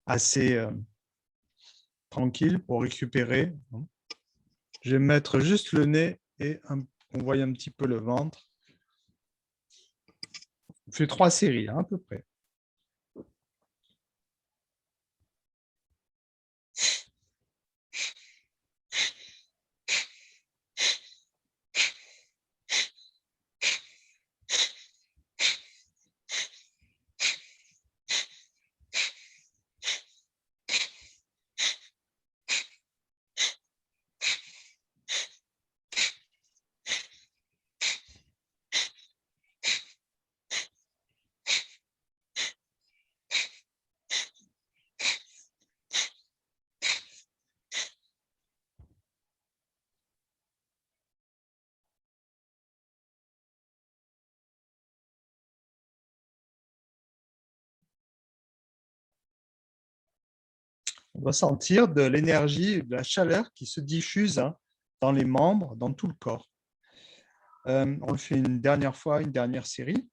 assez tranquille pour récupérer. Je vais mettre juste le nez et on voit un petit peu le ventre. On fait 3 séries, hein, à peu près. On va sentir de l'énergie, de la chaleur qui se diffuse dans les membres, dans tout le corps. On le fait une dernière fois, une dernière série.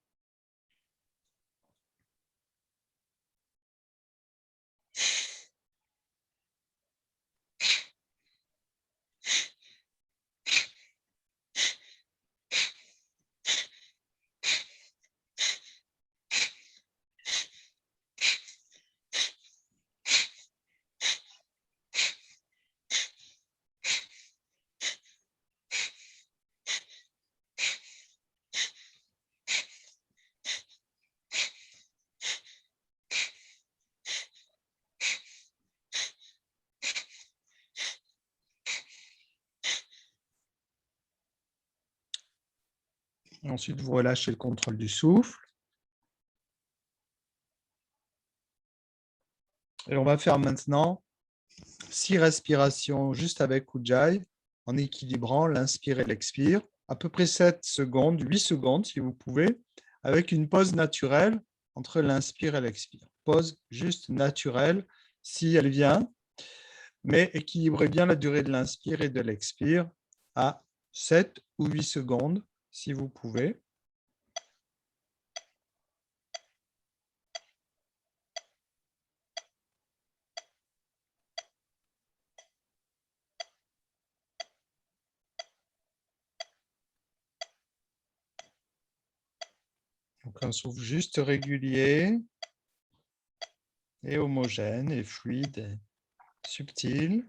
Ensuite, vous relâchez le contrôle du souffle. Et on va faire maintenant 6 respirations juste avec Ujjayi, en équilibrant l'inspire et l'expire. À peu près 7 secondes, 8 secondes si vous pouvez, avec une pause naturelle entre l'inspire et l'expire. Pause juste naturelle si elle vient, mais équilibrez bien la durée de l'inspire et de l'expire à 7 ou 8 secondes si vous pouvez. Donc un souffle juste régulier et homogène et fluide et subtil.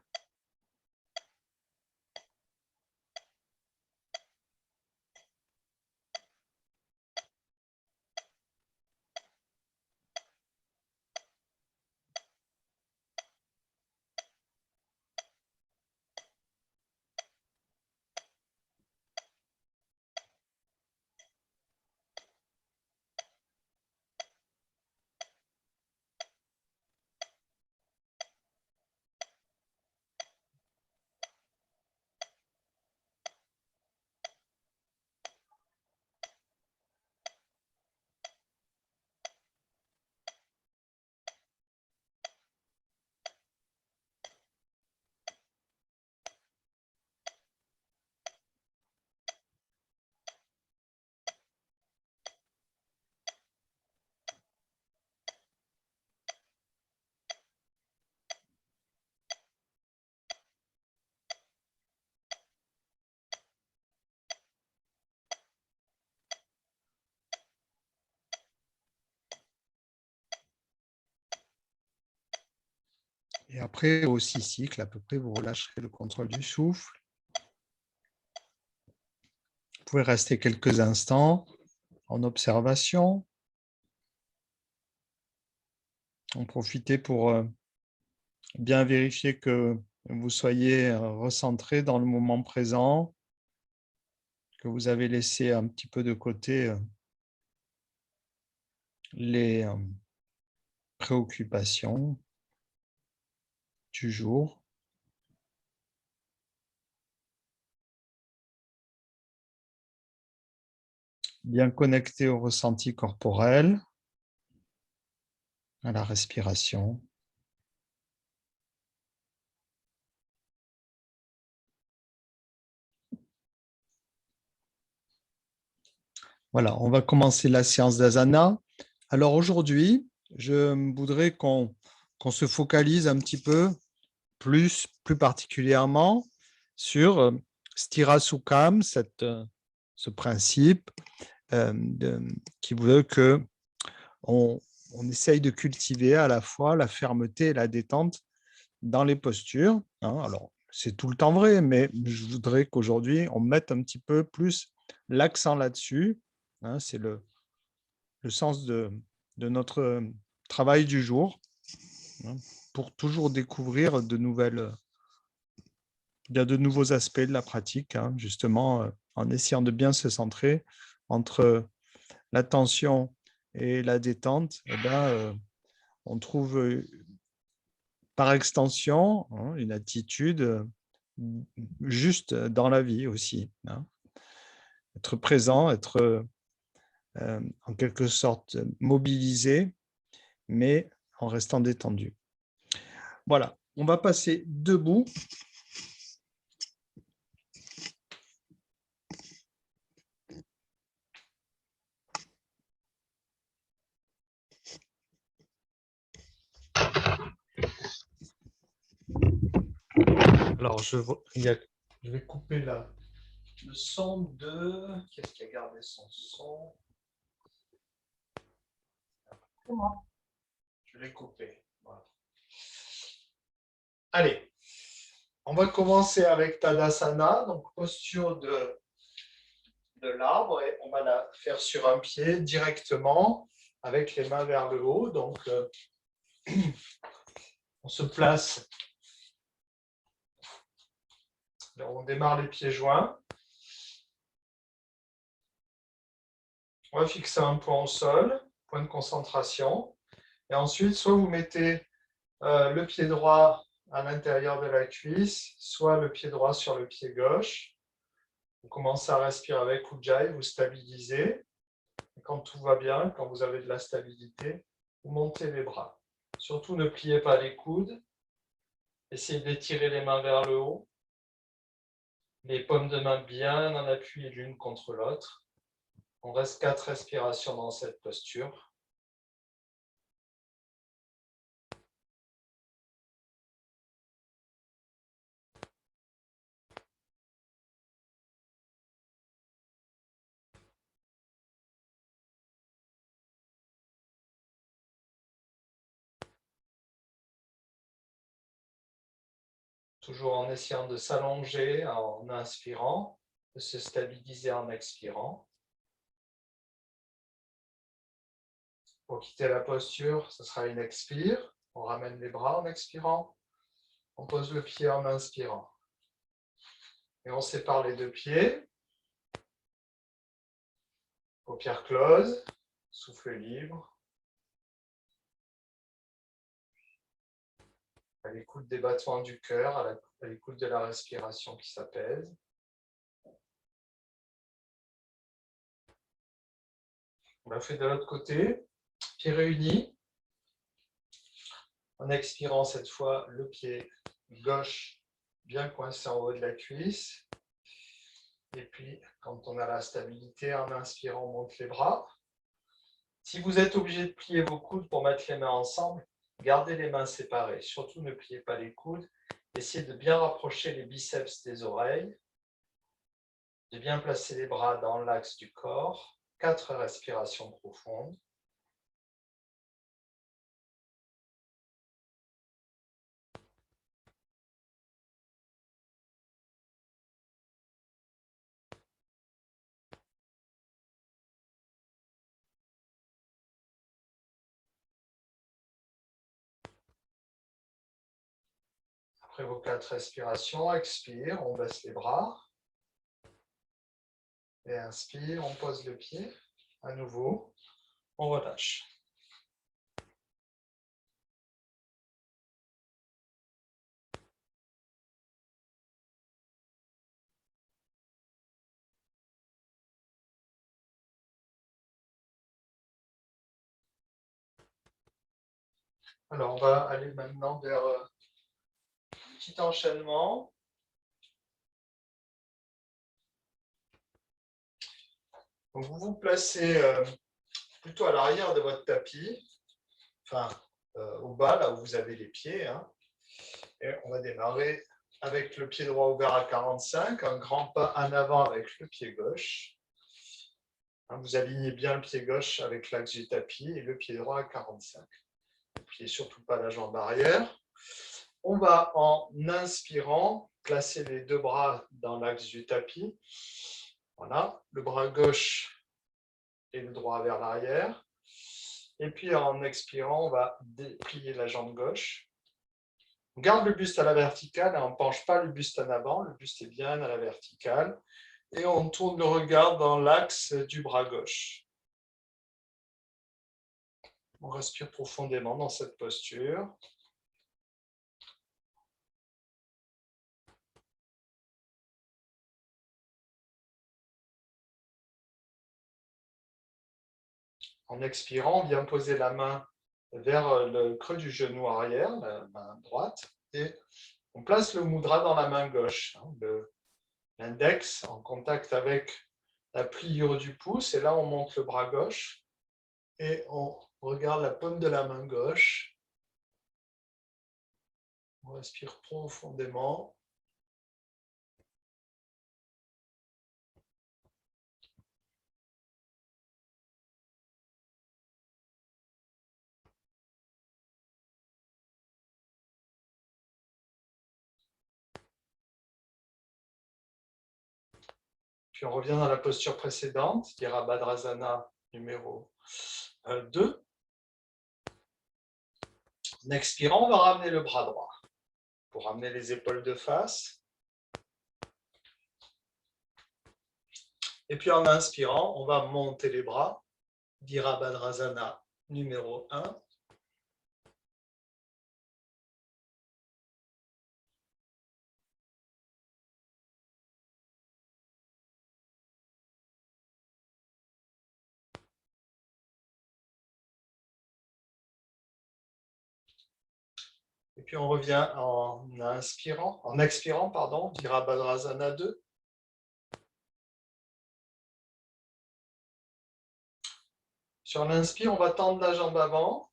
Et après, aux 6 cycles, à peu près, vous relâcherez le contrôle du souffle. Vous pouvez rester quelques instants en observation. En profiter pour bien vérifier que vous soyez recentré dans le moment présent, que vous avez laissé un petit peu de côté les préoccupations du jour. Bien connecté au ressenti corporel, à la respiration. Voilà, on va commencer la séance d'asana. Alors aujourd'hui, je voudrais qu'on qu'on se focalise un petit peu plus particulièrement sur Stira Sukham, ce principe qui veut que on essaye de cultiver à la fois la fermeté et la détente dans les postures. Alors, c'est tout le temps vrai, mais je voudrais qu'aujourd'hui, on mette un petit peu plus l'accent là-dessus. C'est le sens de notre travail du jour, pour toujours découvrir de nouveaux aspects de la pratique, justement, en essayant de bien se centrer entre l'attention et la détente. On trouve par extension une attitude juste dans la vie aussi. Être présent, être en quelque sorte mobilisé, mais en restant détendu. Voilà, on va passer debout. Alors, je vais couper le son de... Qu'est-ce qui a gardé son son? Comment? Je l'ai coupé. Voilà. Allez, on va commencer avec Tadasana, donc posture de l'arbre, et on va la faire sur un pied directement avec les mains vers le haut. Donc, on se place, on démarre les pieds joints. On va fixer un point au sol, point de concentration. Et ensuite, soit vous mettez le pied droit à l'intérieur de la cuisse, soit le pied droit sur le pied gauche. Vous commencez à respirer avec Ujjayi, vous stabilisez. Et quand tout va bien, quand vous avez de la stabilité, vous montez les bras. Surtout, ne pliez pas les coudes. Essayez d'étirer les mains vers le haut. Les paumes de main bien en appui l'une contre l'autre. On reste 4 respirations dans cette posture. Toujours en essayant de s'allonger en inspirant, de se stabiliser en expirant. Pour quitter la posture, ce sera une expire. On ramène les bras en expirant. On pose le pied en inspirant. Et on sépare les deux pieds. Paupières closes, souffle libre. À l'écoute des battements du cœur, à l'écoute de la respiration qui s'apaise. On l'a fait de l'autre côté. Pieds réunis. En expirant cette fois, le pied gauche bien coincé en haut de la cuisse. Et puis, quand on a la stabilité, en inspirant, on monte les bras. Si vous êtes obligé de plier vos coudes pour mettre les mains ensemble, gardez les mains séparées. Surtout, ne pliez pas les coudes. Essayez de bien rapprocher les biceps des oreilles. De bien placer les bras dans l'axe du corps. 4 respirations profondes. Après vos 4 respirations, expire, on baisse les bras. Et inspire, on pose le pied. À nouveau, on relâche. Alors, on va aller maintenant vers un petit enchaînement. Donc, vous vous placez plutôt à l'arrière de votre tapis, enfin au bas, là où vous avez les pieds. Hein. Et on va démarrer avec le pied droit ouvert à 45, un grand pas en avant avec le pied gauche. Hein, vous alignez bien le pied gauche avec l'axe du tapis et le pied droit à 45. N'oubliez surtout pas la jambe arrière. On va, en inspirant, placer les deux bras dans l'axe du tapis. Voilà, le bras gauche et le droit vers l'arrière. Et puis en expirant, on va déplier la jambe gauche. On garde le buste à la verticale et on ne penche pas le buste en avant. Le buste est bien à la verticale. Et on tourne le regard dans l'axe du bras gauche. On respire profondément dans cette posture. En expirant, on vient poser la main vers le creux du genou arrière, la main droite, et on place le mudra dans la main gauche. L'index en contact avec la pliure du pouce, et là on monte le bras gauche, et on regarde la paume de la main gauche. On respire profondément. Puis on revient dans la posture précédente, Virabhadrasana numéro 2. En expirant, on va ramener le bras droit pour ramener les épaules de face. Et puis en inspirant, on va monter les bras, Virabhadrasana numéro 1. Et puis on revient en expirant, Virabhadrasana 2. Sur l'inspire, on va tendre la jambe avant.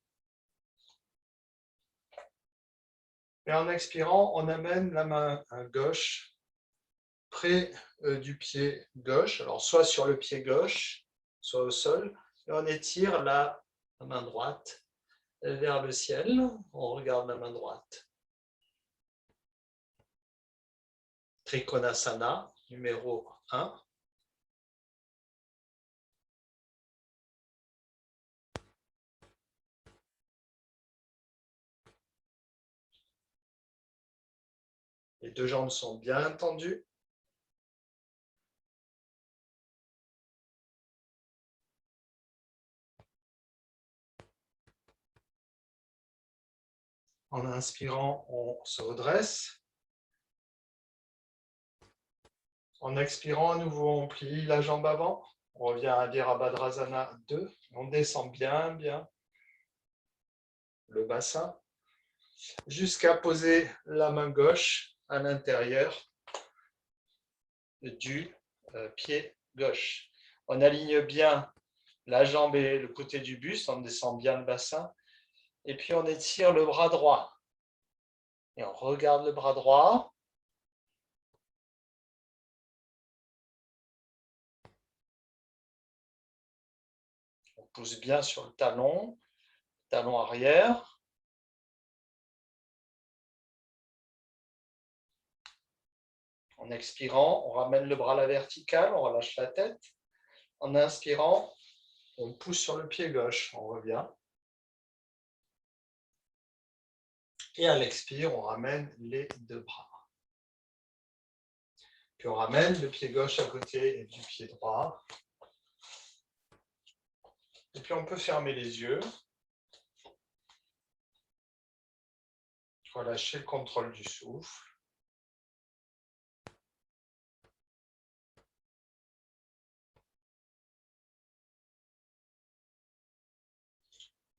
Et en expirant, on amène la main gauche près du pied gauche, alors soit sur le pied gauche, soit au sol, et on étire la main droite vers le ciel. On regarde la main droite. Trikonasana numéro 1. Les deux jambes sont bien tendues. En inspirant, on se redresse. En expirant, à nouveau, on plie la jambe avant. On revient à Virabhadrasana 2. On descend bien le bassin jusqu'à poser la main gauche à l'intérieur du pied gauche. On aligne bien la jambe et le côté du buste, on descend bien le bassin. Et puis on étire le bras droit. Et on regarde le bras droit. On pousse bien sur le talon arrière. En expirant, on ramène le bras à la verticale, on relâche la tête. En inspirant, on pousse sur le pied gauche, on revient. Et à l'expire, on ramène les deux bras. Puis on ramène le pied gauche à côté du pied droit. Et puis on peut fermer les yeux. Relâcher le contrôle du souffle.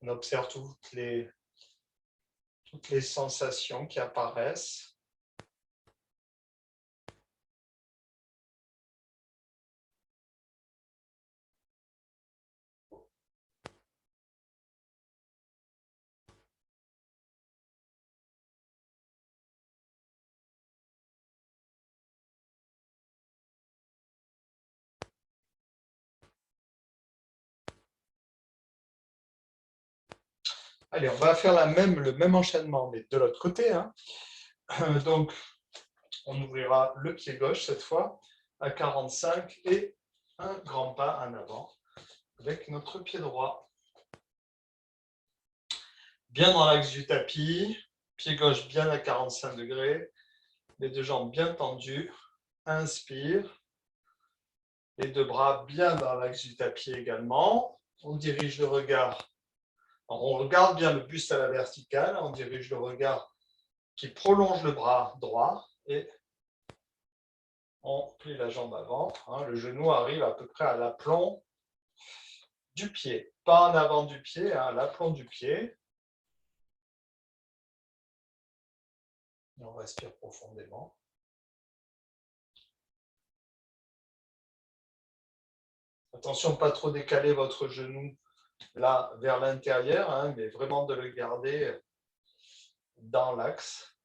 On observe toutes les sensations qui apparaissent. Allez, on va faire le même enchaînement, mais de l'autre côté, hein. Donc, on ouvrira le pied gauche cette fois à 45 et un grand pas en avant avec notre pied droit. Bien dans l'axe du tapis, pied gauche bien à 45 degrés, les deux jambes bien tendues. Inspire, les deux bras bien dans l'axe du tapis également. On dirige le regard. Alors, on regarde bien le buste à la verticale, on dirige le regard qui prolonge le bras droit et on plie la jambe avant. Le genou arrive à peu près à l'aplomb du pied. Pas en avant du pied, à l'aplomb du pied. Et on respire profondément. Attention, pas trop décaler votre genou là vers l'intérieur, mais vraiment de le garder dans l'axe.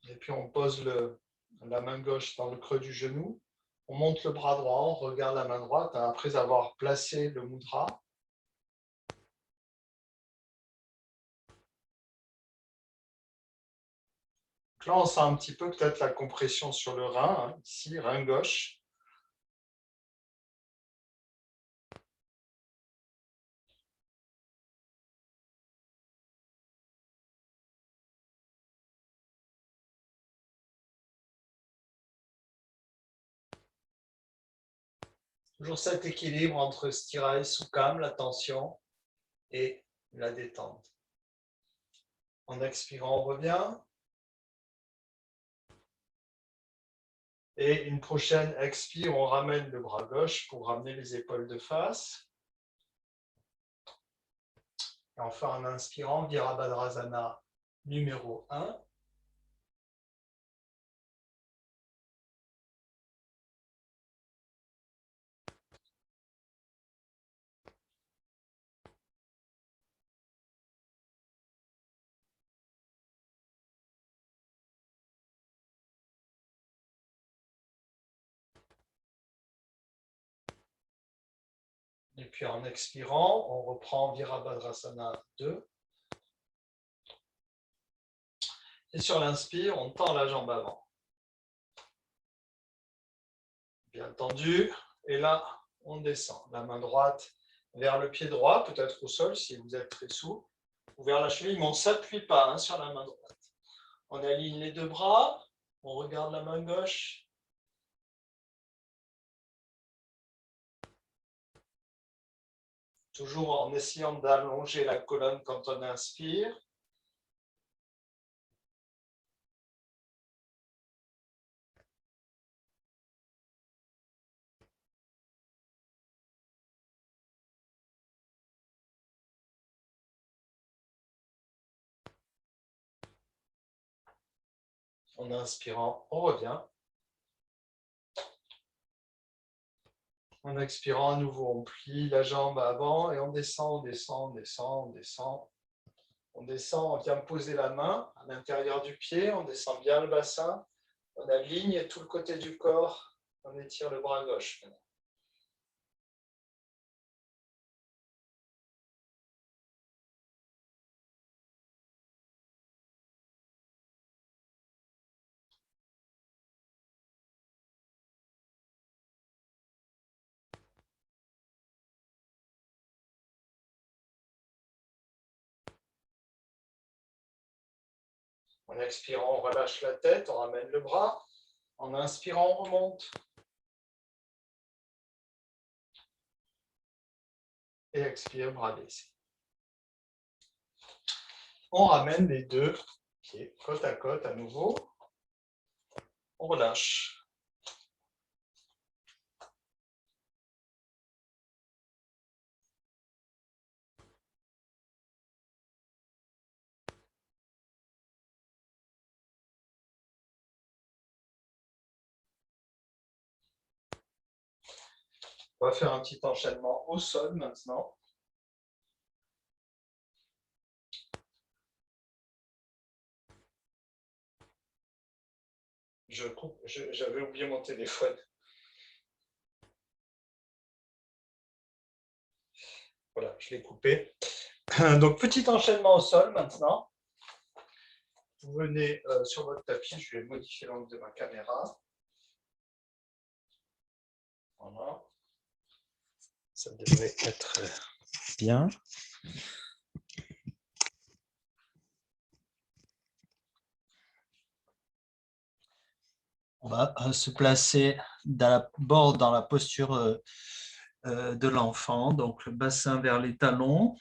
Et puis on pose la main gauche dans le creux du genou. On monte le bras droit, on regarde la main droite après avoir placé le mudra. Donc là, on sent un petit peu peut-être la compression sur le rein, ici, rein gauche. Toujours cet équilibre entre stira et sukham, la tension et la détente. En expirant, on revient. Et une prochaine expire, on ramène le bras gauche pour ramener les épaules de face. Et enfin, en inspirant, Virabhadrasana numéro 1. Et puis en expirant, on reprend Virabhadrasana 2. Et sur l'inspire, on tend la jambe avant. Bien tendu. Et là, on descend. La main droite vers le pied droit, peut-être au sol si vous êtes très souple, ou vers la cheville, mais on ne s'appuie pas sur la main droite. On aligne les deux bras, on regarde la main gauche. Toujours en essayant d'allonger la colonne quand on inspire. En inspirant, on revient. En expirant, à nouveau, on plie la jambe avant et on descend, on descend, on descend, on descend. On descend, on vient poser la main à l'intérieur du pied, on descend bien le bassin, on aligne tout le côté du corps, on étire le bras gauche. En expirant, on relâche la tête, on ramène le bras. En inspirant, on remonte. Et expire, bras baissés. On ramène les deux pieds côte à côte à nouveau. On relâche. On va faire un petit enchaînement au sol maintenant. J'avais oublié mon téléphone. Voilà, je l'ai coupé. Donc, petit enchaînement au sol maintenant. Vous venez sur votre tapis, je vais modifier l'angle de ma caméra. Voilà. Ça devrait être bien. On va se placer d'abord dans la posture de l'enfant, donc le bassin vers les talons.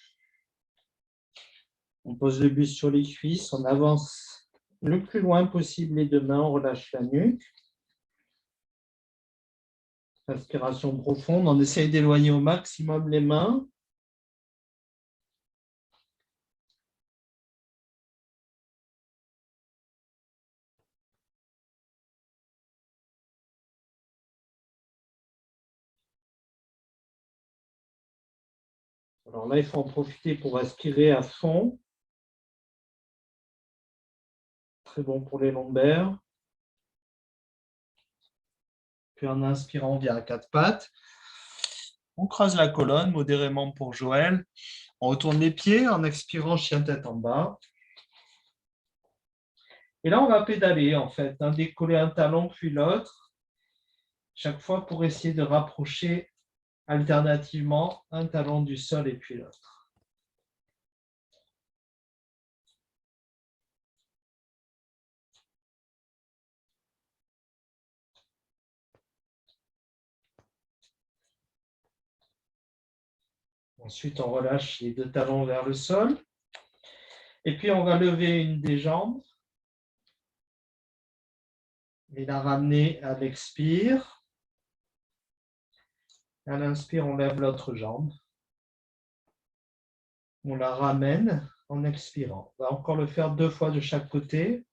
On pose le buste sur les cuisses, on avance le plus loin possible les deux mains, on relâche la nuque. Inspiration profonde, on essaye d'éloigner au maximum les mains. Alors là, il faut en profiter pour aspirer à fond. Très bon pour les lombaires. Puis en inspirant, on vient à quatre pattes. On creuse la colonne modérément pour Joël. On retourne les pieds en expirant, chien tête en bas. Et là, on va pédaler en fait, décoller un talon puis l'autre, chaque fois pour essayer de rapprocher alternativement un talon du sol et puis l'autre. Ensuite, on relâche les deux talons vers le sol. Et puis, on va lever une des jambes et la ramener à l'expire. À l'inspire, on lève l'autre jambe. On la ramène en expirant. On va encore le faire 2 fois de chaque côté.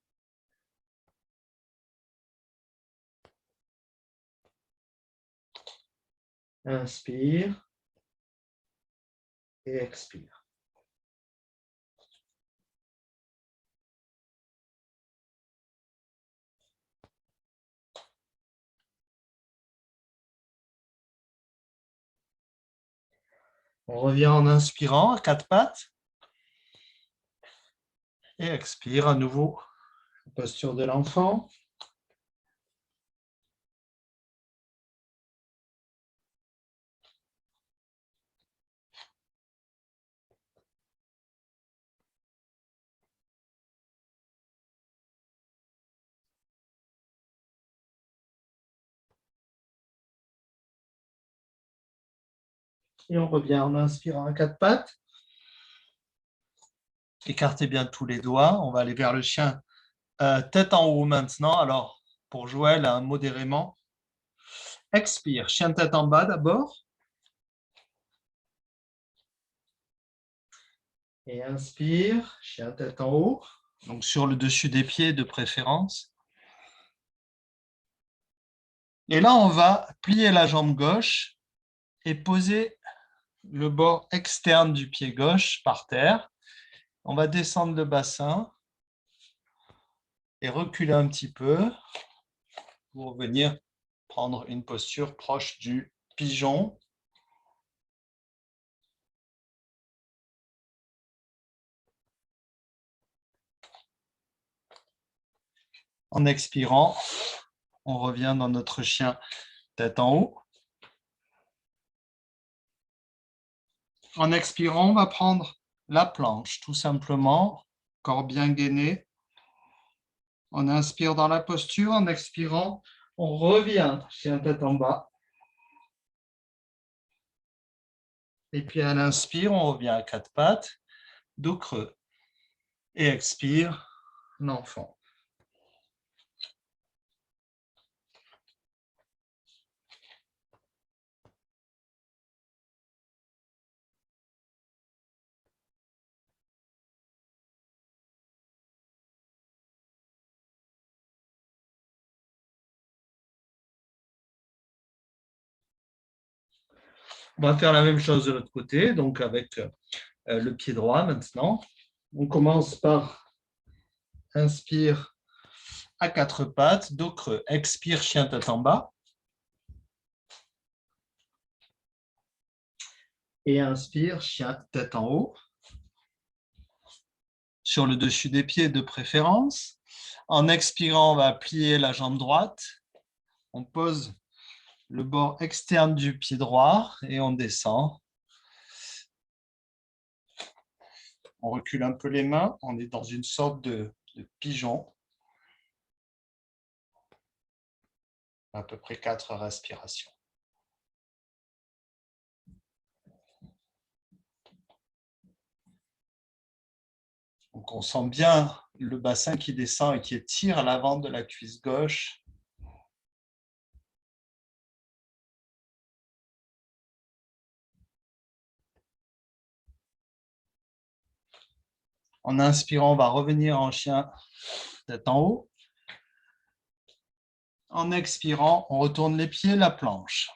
Inspire et expire. On revient en inspirant à quatre pattes. Et expire à nouveau. Posture de l'enfant. Et on revient en inspirant à quatre pattes. Écartez bien tous les doigts. On va aller vers le chien tête en haut maintenant. Alors, pour Joël, modérément. Expire. Chien tête en bas d'abord. Et inspire. Chien tête en haut. Donc, sur le dessus des pieds de préférence. Et là, on va plier la jambe gauche et poser le bord externe du pied gauche par terre. On va descendre le bassin et reculer un petit peu pour venir prendre une posture proche du pigeon. En expirant, on revient dans notre chien tête en haut. En expirant, on va prendre la planche, tout simplement, corps bien gainé. On inspire dans la posture, en expirant, on revient, chien tête en bas. Et puis à l'inspire, on revient à quatre pattes, dos creux. Et expire, l'enfant. On va faire la même chose de l'autre côté, donc avec le pied droit maintenant. On commence par inspire à quatre pattes, dos creux. Expire, chien tête en bas. Et inspire, chien tête en haut. Sur le dessus des pieds de préférence. En expirant, on va plier la jambe droite. On pose le bord externe du pied droit et on descend. On recule un peu les mains. On est dans une sorte de pigeon. À peu près 4 respirations. Donc, on sent bien le bassin qui descend et qui étire à l'avant de la cuisse gauche. En inspirant, on va revenir en chien tête en haut. En expirant, on retourne les pieds, la planche.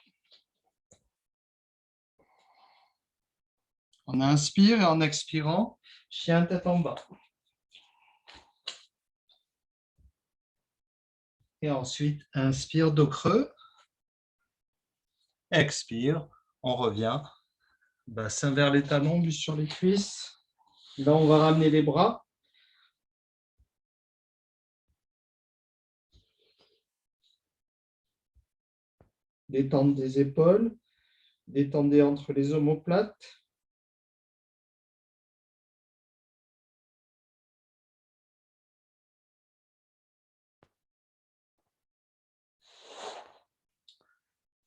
On inspire et en expirant, chien tête en bas. Et ensuite, inspire, dos creux. Expire, on revient. Bassin vers les talons, vue sur les cuisses. Là, on va ramener les bras. Détente des épaules. Détendez entre les omoplates.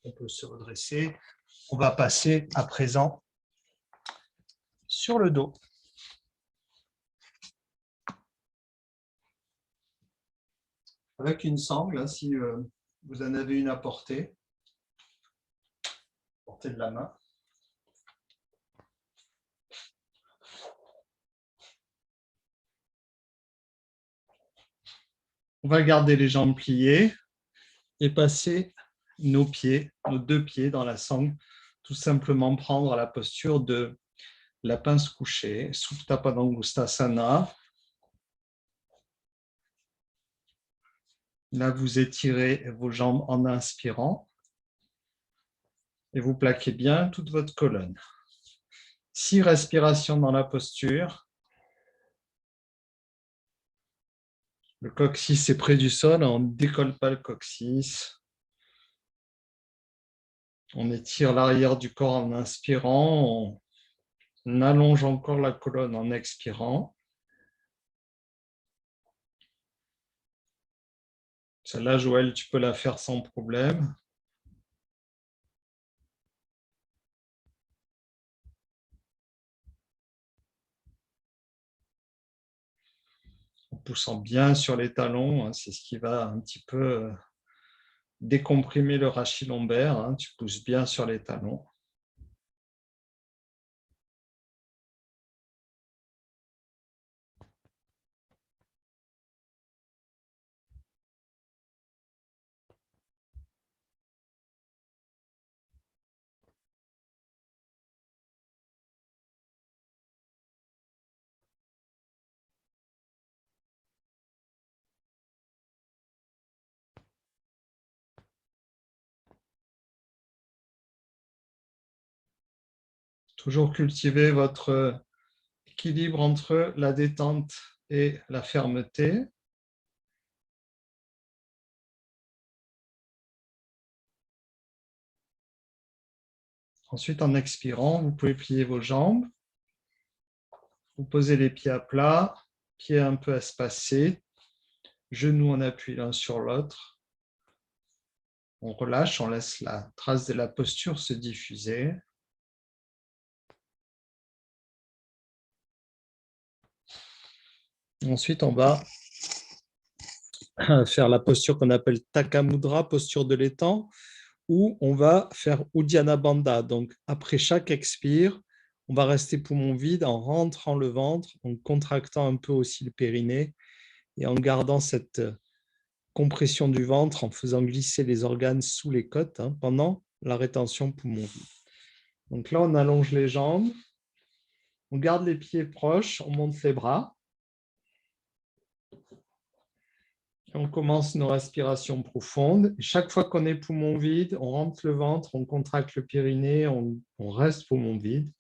On peut se redresser. On va passer à présent sur le dos. Avec une sangle, hein, si vous en avez une à portée, portée de la main. On va garder les jambes pliées et passer nos pieds, nos deux pieds dans la sangle, tout simplement prendre la posture de la pince couchée, Supta Padangusthasana. Là, vous étirez vos jambes en inspirant et vous plaquez bien toute votre colonne. 6 respirations dans la posture. Le coccyx est près du sol, on ne décolle pas le coccyx. On étire l'arrière du corps en inspirant, on allonge encore la colonne en expirant. Celle-là, Joël, tu peux la faire sans problème. En poussant bien sur les talons, hein, c'est ce qui va un petit peu décomprimer le rachis lombaire. Hein, tu pousses bien sur les talons. Toujours cultiver votre équilibre entre la détente et la fermeté. Ensuite, en expirant, vous pouvez plier vos jambes. Vous posez les pieds à plat, pieds un peu espacés, genoux en appui l'un sur l'autre. On relâche, on laisse la trace de la posture se diffuser. Ensuite, on va faire la posture qu'on appelle Takamudra, posture de l'étang, où on va faire Uddiyana Bandha. Donc, après chaque expire, on va rester poumon vide en rentrant le ventre, en contractant un peu aussi le périnée et en gardant cette compression du ventre, en faisant glisser les organes sous les côtes pendant la rétention poumon vide. Donc là, on allonge les jambes, on garde les pieds proches, on monte les bras. On commence nos respirations profondes. Chaque fois qu'on est poumon vide, on rentre le ventre, on contracte le périnée, on reste poumon vide.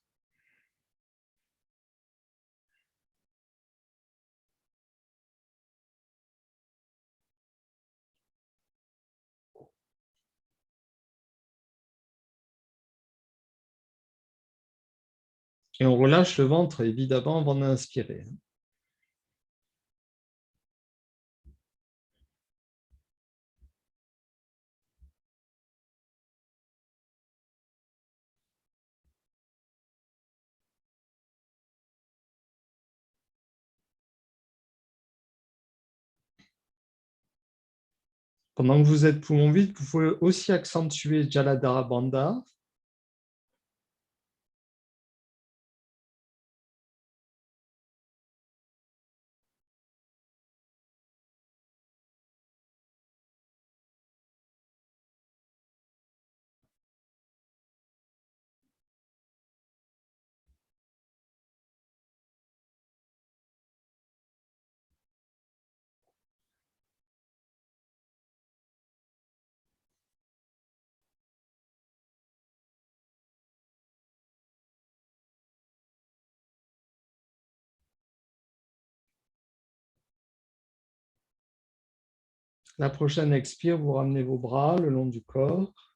Et on relâche le ventre, évidemment, avant d'inspirer. Pendant que vous êtes poumon vide, vous pouvez aussi accentuer Jaladhara Bandha. La prochaine expire, vous ramenez vos bras le long du corps.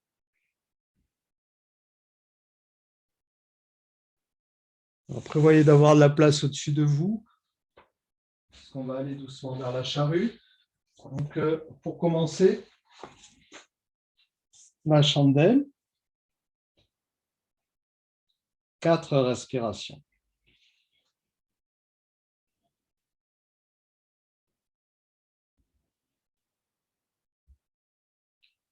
Alors, prévoyez d'avoir de la place au-dessus de vous. On va aller doucement vers la charrue. Donc, pour commencer, la chandelle. 4 respirations.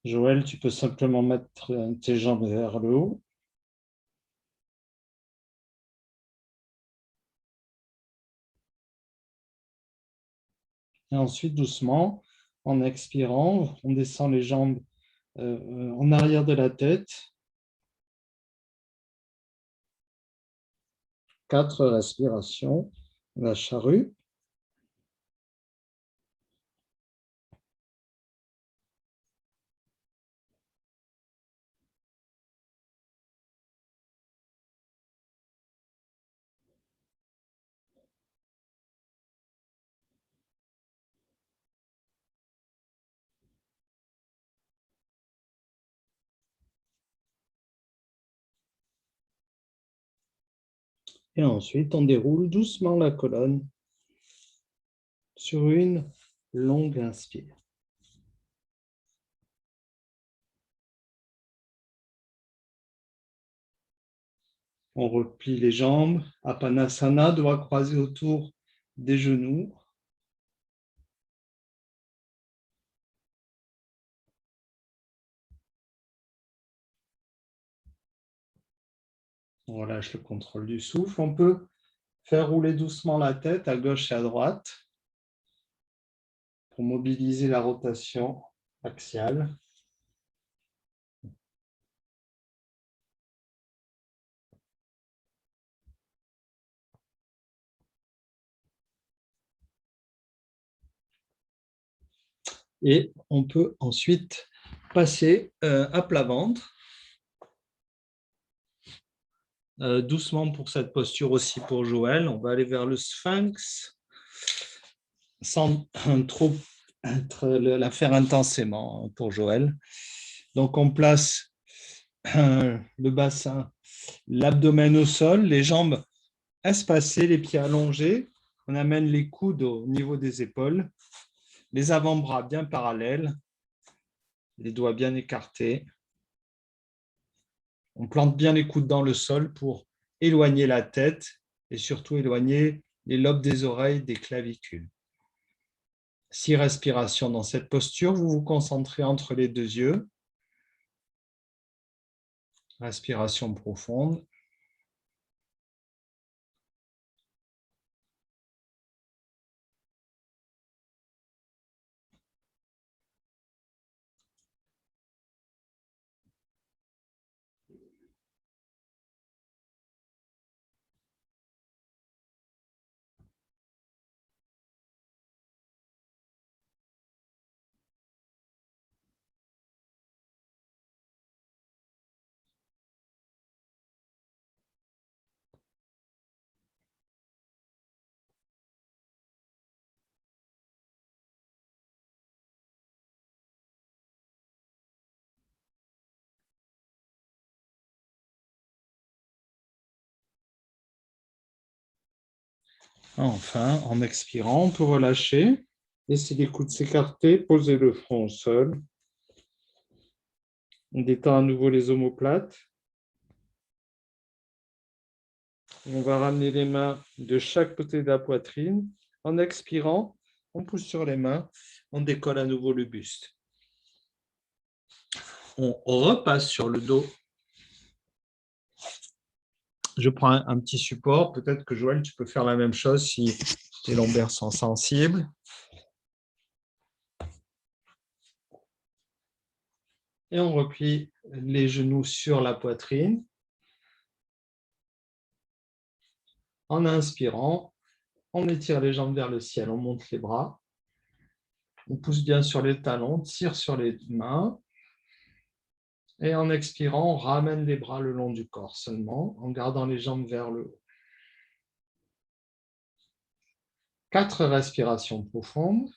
Joël, tu peux simplement mettre tes jambes vers le haut. Et ensuite, doucement, en expirant, on descend les jambes en arrière de la tête. 4 respirations. La charrue. Et ensuite, on déroule doucement la colonne sur une longue inspire. On replie les jambes. Apanasana, doigts croisés autour des genoux. On relâche le contrôle du souffle. On peut faire rouler doucement la tête à gauche et à droite pour mobiliser la rotation axiale. Et on peut ensuite passer à plat ventre. Doucement pour cette posture aussi pour Joël. On va aller vers le sphinx sans trop la faire intensément pour Joël. Donc on place le bassin, l'abdomen au sol, les jambes espacées, les pieds allongés. On amène les coudes au niveau des épaules, les avant-bras bien parallèles, les doigts bien écartés. On plante bien les coudes dans le sol pour éloigner la tête et surtout éloigner les lobes des oreilles des clavicules. 6 respirations dans cette posture. Vous vous concentrez entre les 2 yeux. Respiration profonde. Enfin, en expirant, on peut relâcher. Laissez les coudes s'écarter, posez le front au sol. On détend à nouveau les omoplates. On va ramener les mains de chaque côté de la poitrine. En expirant, on pousse sur les mains. On décolle à nouveau le buste. On repasse sur le dos. Je prends un petit support. Peut-être que Joël, tu peux faire la même chose si tes lombaires sont sensibles. Et on replie les genoux sur la poitrine. En inspirant, on étire les jambes vers le ciel, on monte les bras. On pousse bien sur les talons, tire sur les mains. Et en expirant, on ramène les bras le long du corps seulement, en gardant les jambes vers le haut. 4 respirations profondes.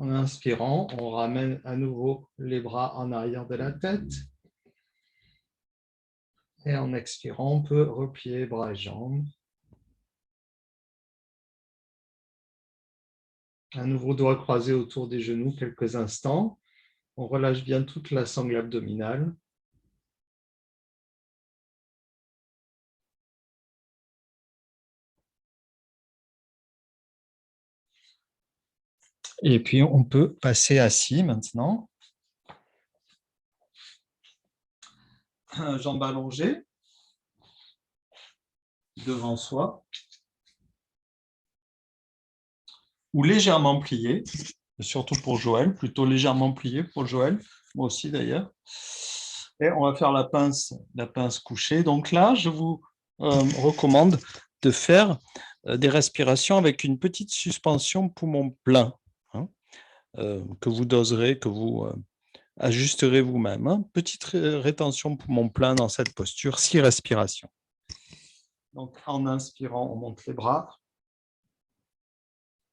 En inspirant, on ramène à nouveau les bras en arrière de la tête. Et en expirant, on peut replier bras et jambes. Un nouveau doigt croisé autour des genoux quelques instants. On relâche bien toute la sangle abdominale. Et puis, on peut passer assis maintenant. Jambes allongées devant soi ou légèrement pliées, surtout pour Joël, plutôt légèrement pliées pour Joël, moi aussi d'ailleurs. Et on va faire la pince couchée. Donc là, je vous recommande de faire des respirations avec une petite suspension poumon plein, hein, que vous doserez, que vous ajusterez vous-même. Hein. Petite rétention poumon plein dans cette posture, 6 respirations. Donc en inspirant, on monte les bras.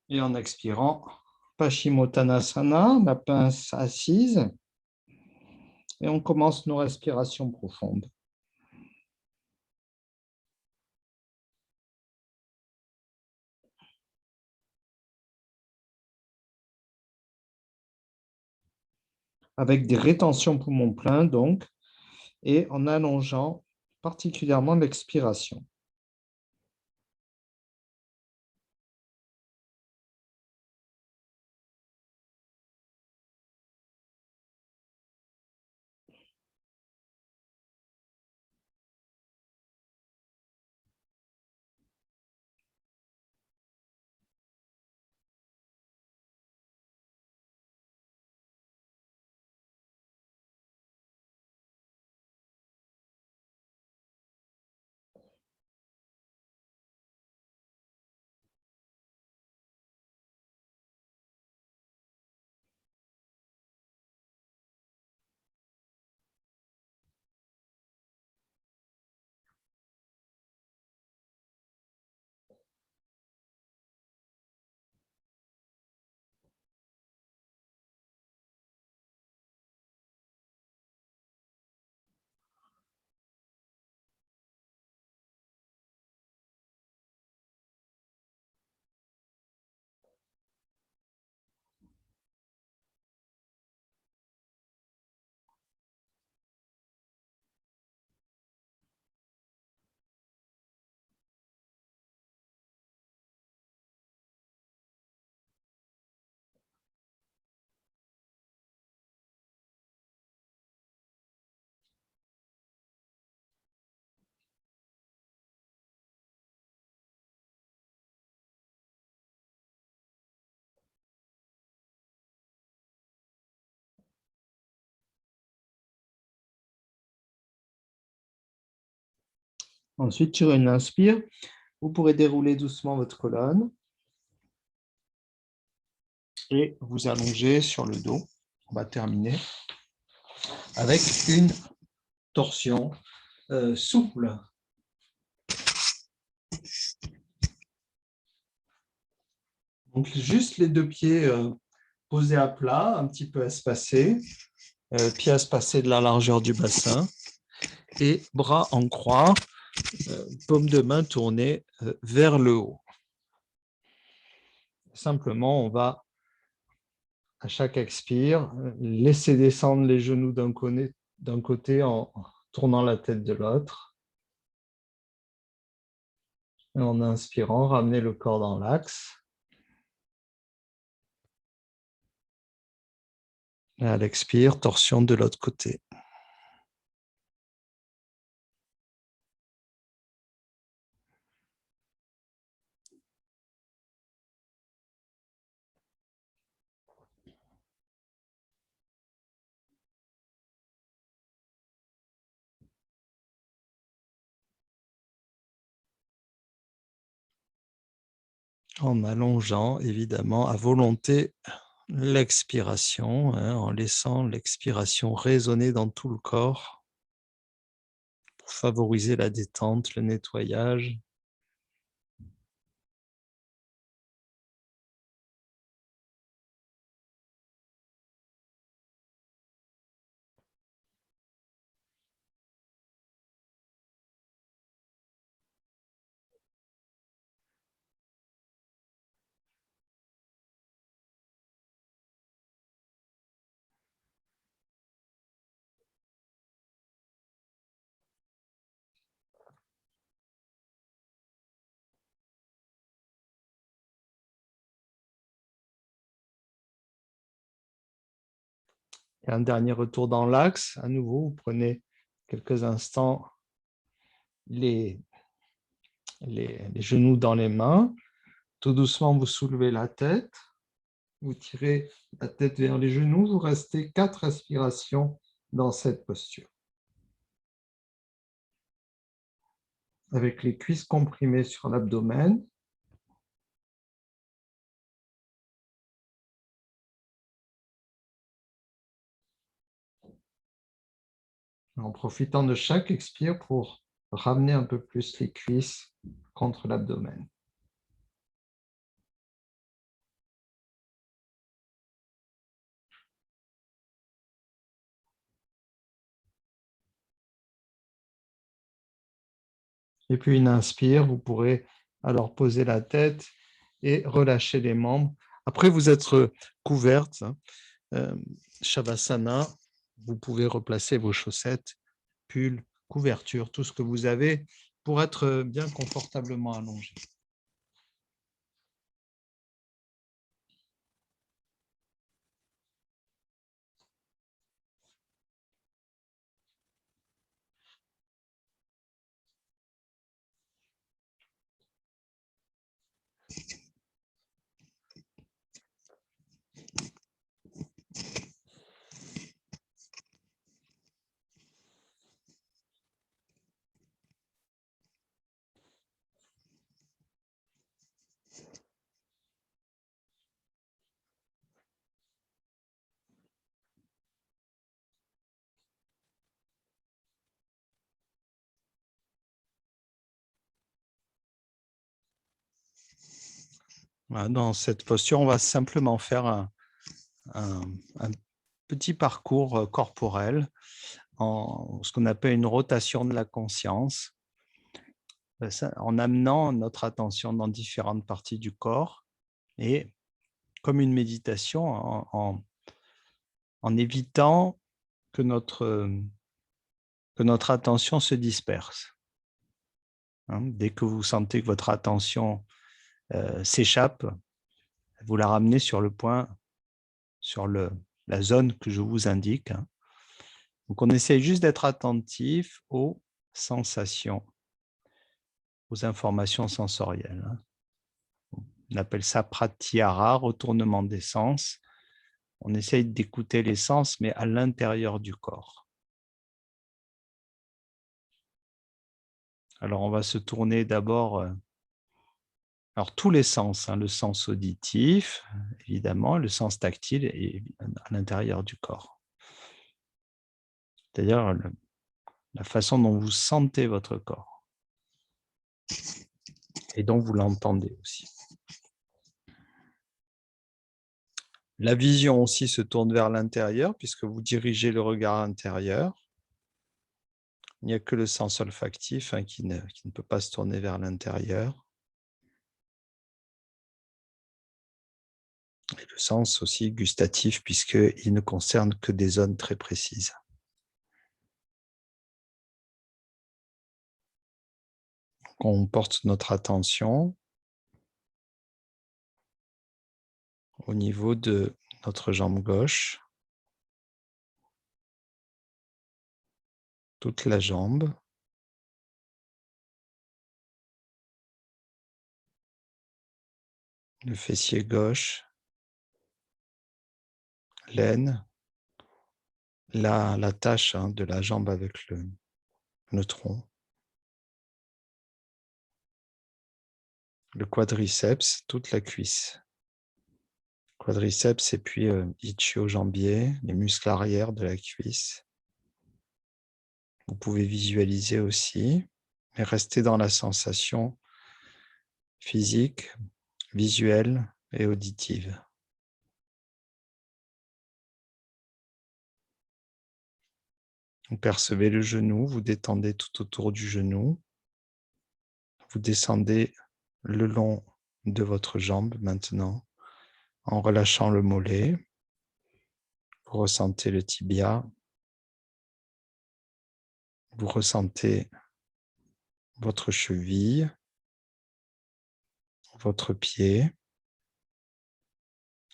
Et en expirant, Paschimottanasana, la pince assise. Et on commence nos respirations profondes. Avec des rétentions poumons pleins, donc, et en allongeant particulièrement l'expiration. Ensuite, sur une inspire, vous pourrez dérouler doucement votre colonne et vous allonger sur le dos. On va terminer avec une torsion souple. Donc, juste les deux pieds posés à plat, un petit peu espacés, pieds espacés de la largeur du bassin et bras en croix, paume de main tournée vers le haut. Simplement, on va, à chaque expire, laisser descendre les genoux d'un côté en tournant la tête de l'autre. Et en inspirant, ramener le corps dans l'axe. Et à l'expire, torsion de l'autre côté. En allongeant, évidemment, à volonté, l'expiration, en laissant l'expiration résonner dans tout le corps pour favoriser la détente, le nettoyage. Et un dernier retour dans l'axe. À nouveau, vous prenez quelques instants les genoux dans les mains. Tout doucement, vous soulevez la tête. Vous tirez la tête vers les genoux. Vous restez 4 respirations dans cette posture. Avec les cuisses comprimées sur l'abdomen. En profitant de chaque expire pour ramener un peu plus les cuisses contre l'abdomen. Et puis une inspire, vous pourrez alors poser la tête et relâcher les membres. Après vous être couverte, Shavasana, vous pouvez replacer vos chaussettes, pulls, couvertures, tout ce que vous avez pour être bien confortablement allongé. Voilà, dans cette posture, on va simplement faire un petit parcours corporel en ce qu'on appelle une rotation de la conscience, en amenant notre attention dans différentes parties du corps et comme une méditation en évitant que notre attention se disperse. Dès que vous sentez que votre attention s'échappe, vous la ramenez sur le point, sur la zone que je vous indique. Donc, on essaye juste d'être attentif aux sensations, aux informations sensorielles. On appelle ça pratyahara, retournement des sens. On essaye d'écouter les sens, mais à l'intérieur du corps. Alors, on va se tourner d'abord, alors tous les sens, hein, le sens auditif, évidemment, le sens tactile et à l'intérieur du corps. C'est-à-dire la façon dont vous sentez votre corps et dont vous l'entendez aussi. La vision aussi se tourne vers l'intérieur puisque vous dirigez le regard intérieur. Il n'y a que le sens olfactif qui ne peut pas se tourner vers l'intérieur. Et le sens aussi gustatif puisqu'il ne concerne que des zones très précises. On porte notre attention au niveau de notre jambe gauche, toute la jambe, le fessier gauche, l'aine, la tache de la jambe avec le tronc, le quadriceps, toute la cuisse. Quadriceps et puis ischio-jambier, les muscles arrière de la cuisse. Vous pouvez visualiser aussi, mais rester dans la sensation physique, visuelle et auditive. Vous percevez le genou, vous détendez tout autour du genou. Vous descendez le long de votre jambe maintenant en relâchant le mollet. Vous ressentez le tibia. Vous ressentez votre cheville, votre pied,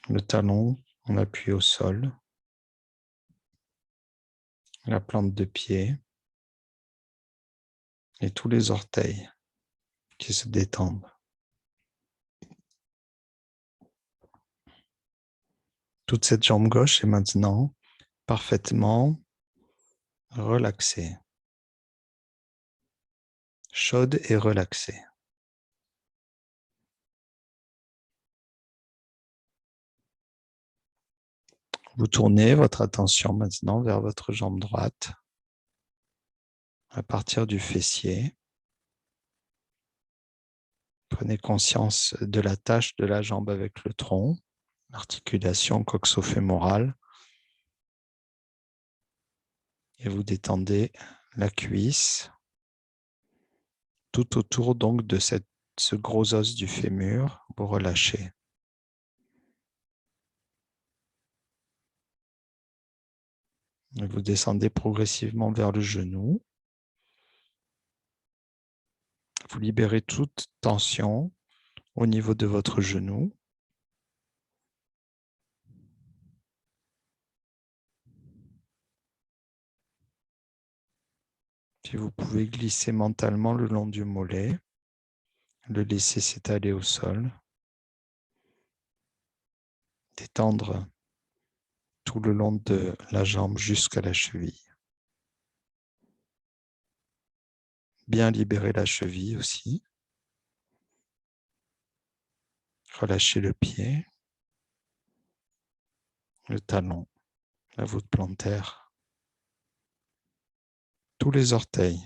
le talon en appui au sol, la plante de pied et tous les orteils qui se détendent. Toute cette jambe gauche est maintenant parfaitement relaxée, chaude et relaxée. Vous tournez votre attention maintenant vers votre jambe droite à partir du fessier. Prenez conscience de la tâche de la jambe avec le tronc, l'articulation coxo-fémorale. Et vous détendez la cuisse tout autour donc de ce gros os du fémur. Vous relâchez. Et vous descendez progressivement vers le genou. Vous libérez toute tension au niveau de votre genou. Puis vous pouvez glisser mentalement le long du mollet, le laisser s'étaler au sol, détendre tout le long de la jambe jusqu'à la cheville. Bien libérer la cheville aussi. Relâchez le pied, le talon, la voûte plantaire, tous les orteils,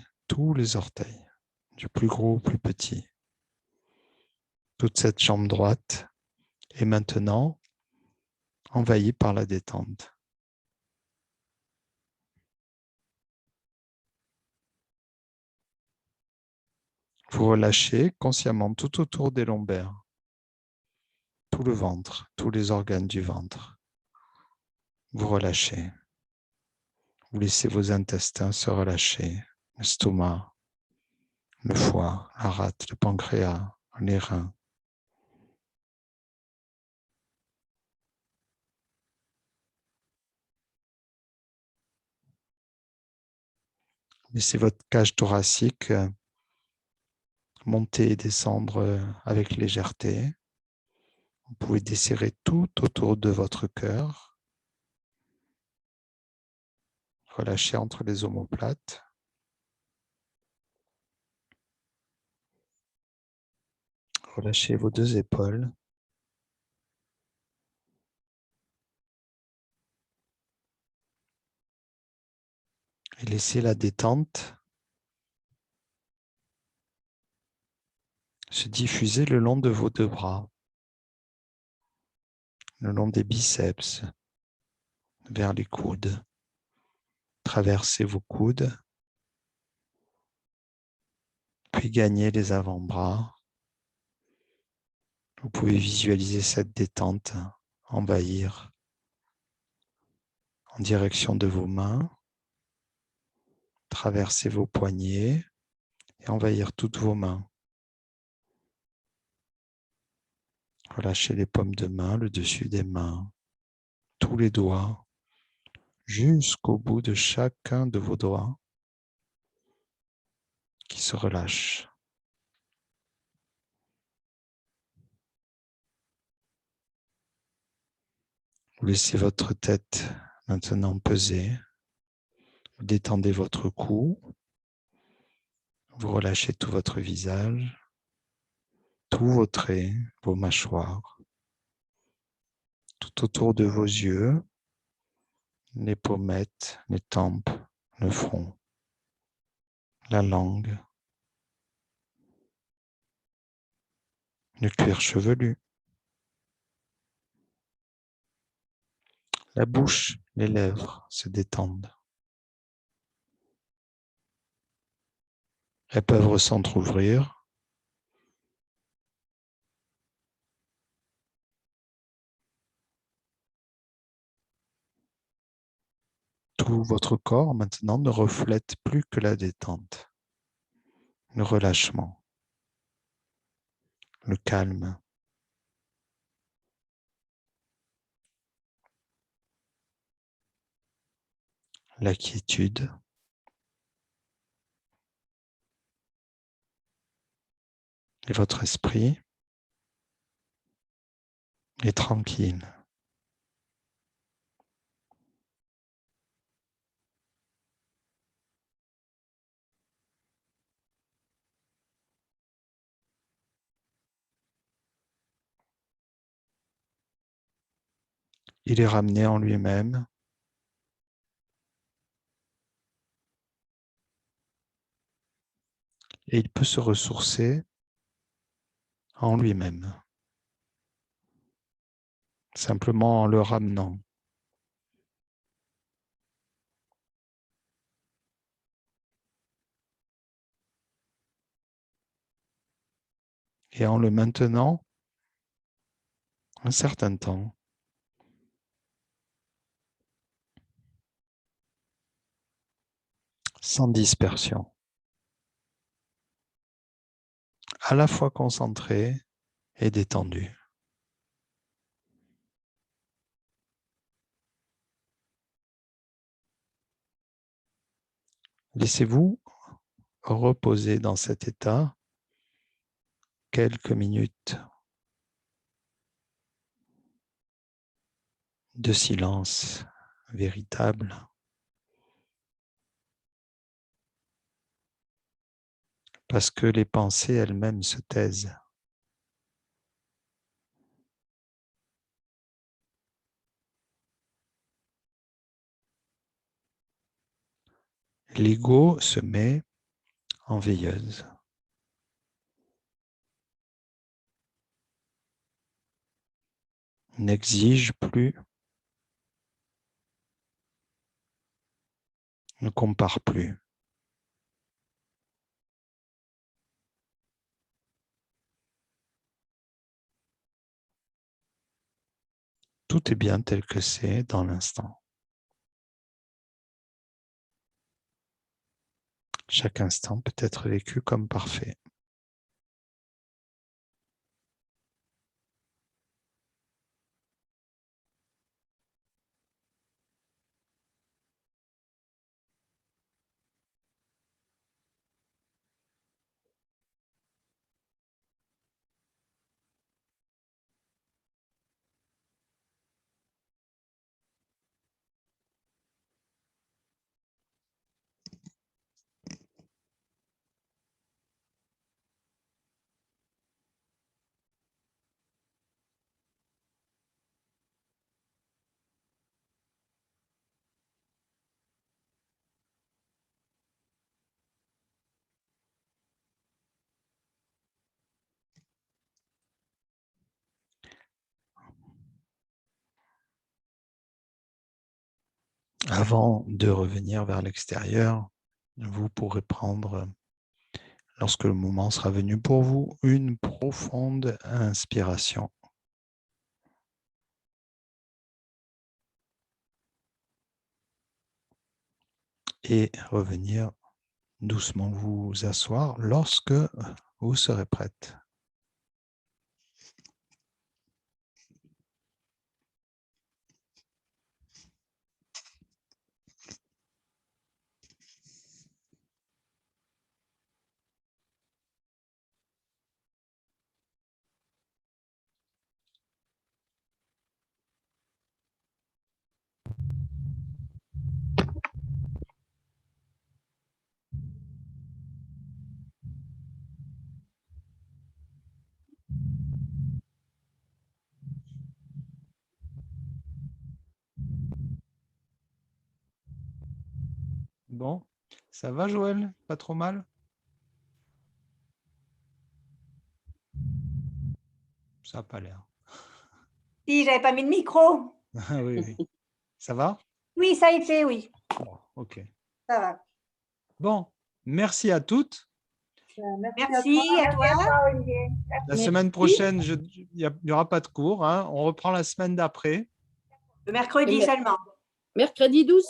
du plus gros au plus petit. Toute cette jambe droite est maintenant envahie par la détente. Vous relâchez consciemment tout autour des lombaires, tout le ventre, tous les organes du ventre. Vous relâchez. Vous laissez vos intestins se relâcher, l'estomac, le foie, la rate, le pancréas, les reins. Laissez votre cage thoracique monter et descendre avec légèreté. Vous pouvez desserrer tout autour de votre cœur. Relâchez entre les omoplates. Relâchez vos deux épaules. Et laissez la détente se diffuser le long de vos deux bras, le long des biceps, vers les coudes. Traversez vos coudes, puis gagnez les avant-bras. Vous pouvez visualiser cette détente envahir en direction de vos mains, traverser vos poignets et envahir toutes vos mains. Relâchez les paumes de main, le dessus des mains, tous les doigts, jusqu'au bout de chacun de vos doigts qui se relâchent. Vous laissez votre tête maintenant peser. Vous détendez votre cou. Vous relâchez tout votre visage, tous vos traits, vos mâchoires, tout autour de vos yeux, les pommettes, les tempes, le front, la langue, le cuir chevelu, la bouche, les lèvres se détendent. Elles peuvent s'entrouvrir. Tout votre corps maintenant ne reflète plus que la détente, le relâchement, le calme. La quiétude et votre esprit est tranquille. Il est ramené en lui-même. Et il peut se ressourcer en lui-même, simplement en le ramenant. Et en le maintenant un certain temps. Sans dispersion. À la fois concentré et détendu. Laissez-vous reposer dans cet état quelques minutes de silence véritable, parce que les pensées elles-mêmes se taisent. L'ego se met en veilleuse. N'exige plus, ne compare plus. Tout est bien tel que c'est dans l'instant. Chaque instant peut être vécu comme parfait. Avant de revenir vers l'extérieur, vous pourrez prendre, lorsque le moment sera venu pour vous, une profonde inspiration. Et revenir doucement vous asseoir lorsque vous serez prête. Bon, ça va Joël? Pas trop mal? Ça n'a pas l'air. Si, j'avais pas mis de micro. Ah oui, oui. Ça va? Oui, ça a été, oui. Bon, ok. Ça va. Bon, merci à toutes. Merci à toi. Olivier. La semaine prochaine, il n'y aura pas de cours. Hein. On reprend la semaine d'après. Le mercredi seulement. Mercredi 12.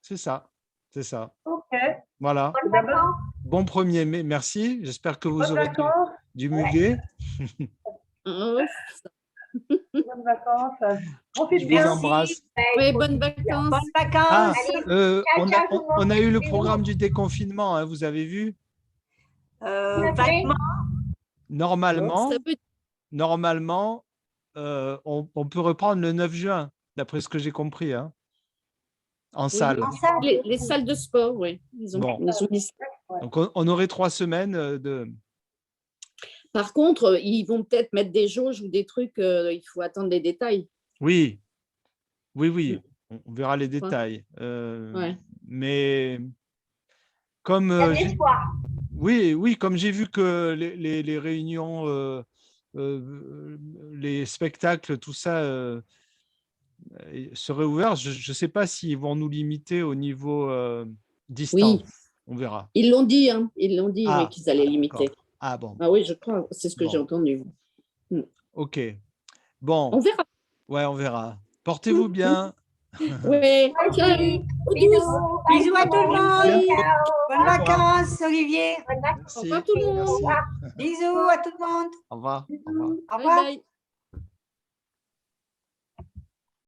C'est ça. C'est ça. Ok. Voilà. Bonnes vacances. Bon 1er mai. Merci. J'espère que vous Bonnes aurez vacances. du muguet. Oui, Bonnes vacances. Je vous embrasse. bonnes vacances. Bonnes Ah, vacances. on a eu le programme du déconfinement. Hein, vous avez vu? Vaguement. Normalement, Ça peut- on peut reprendre le 9 juin, d'après ce que j'ai compris, hein, en salle. En salle. Les salles de sport, oui. Ils ont, Bon. ils ont dit ça. Donc, on aurait 3 semaines de… Par contre, ils vont peut-être mettre des jauges ou des trucs, il faut attendre les détails. Oui, oui. On verra les détails. Ouais. Mais comme oui, comme j'ai vu que les réunions, les spectacles, tout ça seraient ouverts, je ne sais pas s'ils vont nous limiter au niveau distance. Oui. On verra. Ils l'ont dit, hein. Ils l'ont dit, Ah, oui, qu'ils allaient limiter. d'accord. Ah bon. Ah oui, je crois, c'est ce que Bon. j'ai entendu. Ok. Bon. On verra. Ouais, on verra. Portez-vous bien. Oui, ciao. Bisous à tout le monde. Bonnes vacances, Olivier. Merci. Au revoir tout le monde. Merci. Bisous à tout le monde. Au revoir. Au revoir. Au Bye revoir. bye.